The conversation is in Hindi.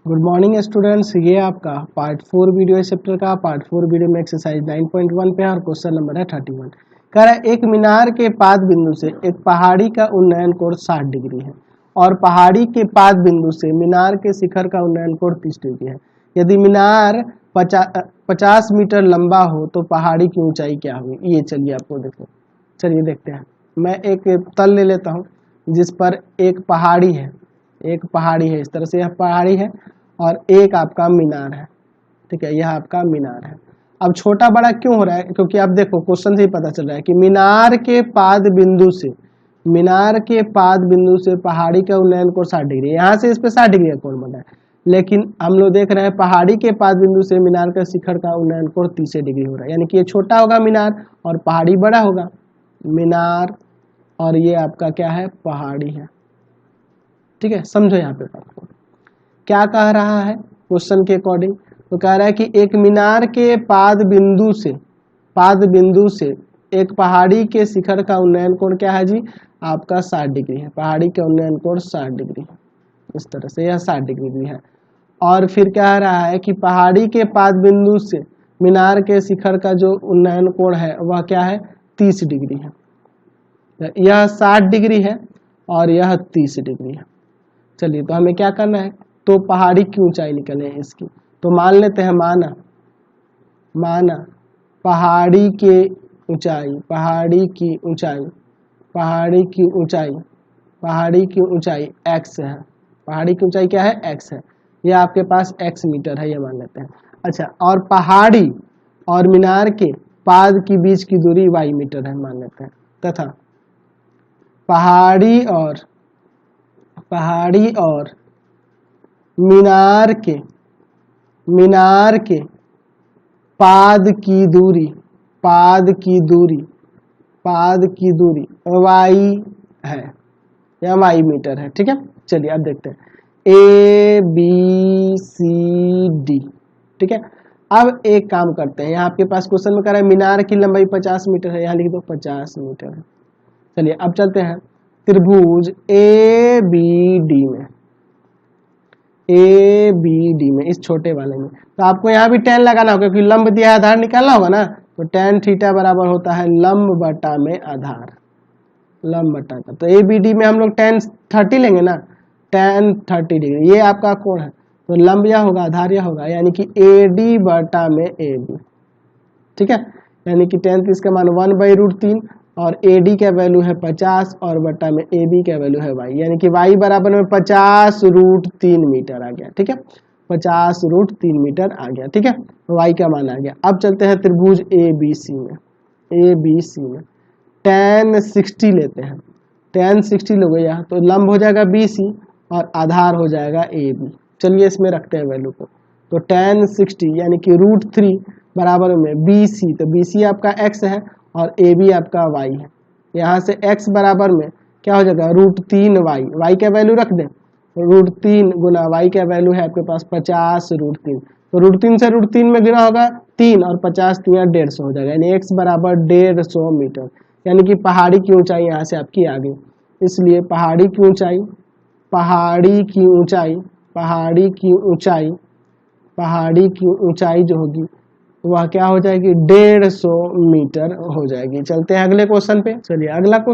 गुड मॉर्निंग स्टूडेंट्स, ये आपका पार्ट 4 वीडियो है चैप्टर का। पार्ट 4 वीडियो में एक्सरसाइज 9.1 पे है और क्वेश्चन नंबर है 31। कह रहा है एक मीनार के पाद बिंदु से एक पहाड़ी का उन्नयन कोण 60 डिग्री है और पहाड़ी के पाद बिंदु से मीनार के शिखर का उन्नयन कोण 30 डिग्री है। यदि मीनार 50 मीटर लंबा हो तो पहाड़ी की ऊंचाई क्या होगी। ये चलिए आपको देखो, चलिए देखते हैं। मैं एक तल ले लेता हूँ जिस पर एक पहाड़ी है, इस तरह से यह पहाड़ी है और एक आपका मीनार है। ठीक है, यह आपका मीनार है। अब छोटा बड़ा क्यों हो रहा है, क्योंकि आप देखो क्वेश्चन से ही पता चल रहा है कि मीनार के पाद बिंदु से पहाड़ी का उन्नयन कोण 60 डिग्री, यहाँ से इस पे 60 डिग्री का कोण बना है। लेकिन हम लोग देख रहे हैं पहाड़ी के पाद बिंदु से मीनार का शिखर का उन्नयन कोण 30 डिग्री हो रहा है, यानी कि ये छोटा होगा मीनार और पहाड़ी बड़ा होगा। मीनार और ये आपका क्या है, पहाड़ी है। ठीक है, समझो यहाँ पे बात को क्या कह रहा है क्वेश्चन के अकॉर्डिंग। तो कह रहा है कि एक मीनार के पाद बिंदु से एक पहाड़ी के शिखर का उन्नयन कोण क्या है जी, आपका 60 डिग्री है। पहाड़ी का उन्नयन कोण 60 डिग्री है, इस तरह से यह 60 डिग्री भी है। और फिर कह रहा है कि पहाड़ी के पाद बिंदु से मीनार के शिखर का जो उन्नयन कोण है वह क्या है, 30 डिग्री है। यह 60 डिग्री है और यह 30 डिग्री है। चलिए, तो हमें क्या करना है, तो पहाड़ी की ऊंचाई निकले है इसकी। तो मान लेते हैं, माना पहाड़ी की ऊंचाई x है। पहाड़ी की ऊंचाई क्या है, x है। यह आपके पास x मीटर है, ये मान लेते हैं। अच्छा, और पहाड़ी और मीनार के पाद की बीच की दूरी y मीटर है, मान लेते हैं। तथा पहाड़ी और मीनार के पाद की दूरी y है, या y मीटर है। ठीक है, चलिए अब देखते हैं ABCD। ठीक है, अब एक काम करते हैं, यहाँ आपके पास क्वेश्चन में कह रहा है मीनार की लंबाई 50 मीटर है, यहाँ लिख दो 50 मीटर है। चलिए अब चलते हैं त्रिभुज ABD में इस छोटे वाले में। तो आपको यहाँ भी tan लगाना होगा, क्योंकि लंब दिया आधार निकालना होगा ना। तो tan थीटा बराबर होता है लंब बटा में आधार, लंब बटा का। तो ABD में हम लोग tan 30 लेंगे ना, tan 30 डिग्री ये आपका कोण है। तो लंब यह होगा, आधार यह होगा, यानी कि AD बटा में AB। ठीक है, यानी कि tan 30 का मान 1/√3 और AD का वैल्यू है 50 और बटा में AB का वैल्यू है y, यानी कि y बराबर में 50√3 मीटर आ गया। ठीक है, 50√3 मीटर आ गया। ठीक है, y का मान आ गया। अब चलते हैं त्रिभुज ABC में tan 60 लेते हैं। tan 60 लोगे यहाँ, तो लंब हो जाएगा BC और आधार हो जाएगा AB। चलिए इसमें रखते हैं वैल्यू को। तो tan 60 यानी कि √3 बराबर में BC, तो BC आपका x है और AB आपका y है। यहाँ से x बराबर में क्या हो जाएगा, √3y, y का वैल्यू रख दें। √3 गुना y का वैल्यू है आपके पास 50√3। तो √3 से √3 में गुना होगा 3 और 50 3 150 हो जाएगा, यानी x बराबर 150 मीटर। यानी कि पहाड़ी की ऊंचाई यहाँ से आपकी आ गई। इसलिए पहाड़ी की ऊंचाई जो होगी वह क्या हो जाएगी, 150 मीटर हो जाएगी। चलते हैं अगले क्वेश्चन पे। चलिए अगला क्वेश्चन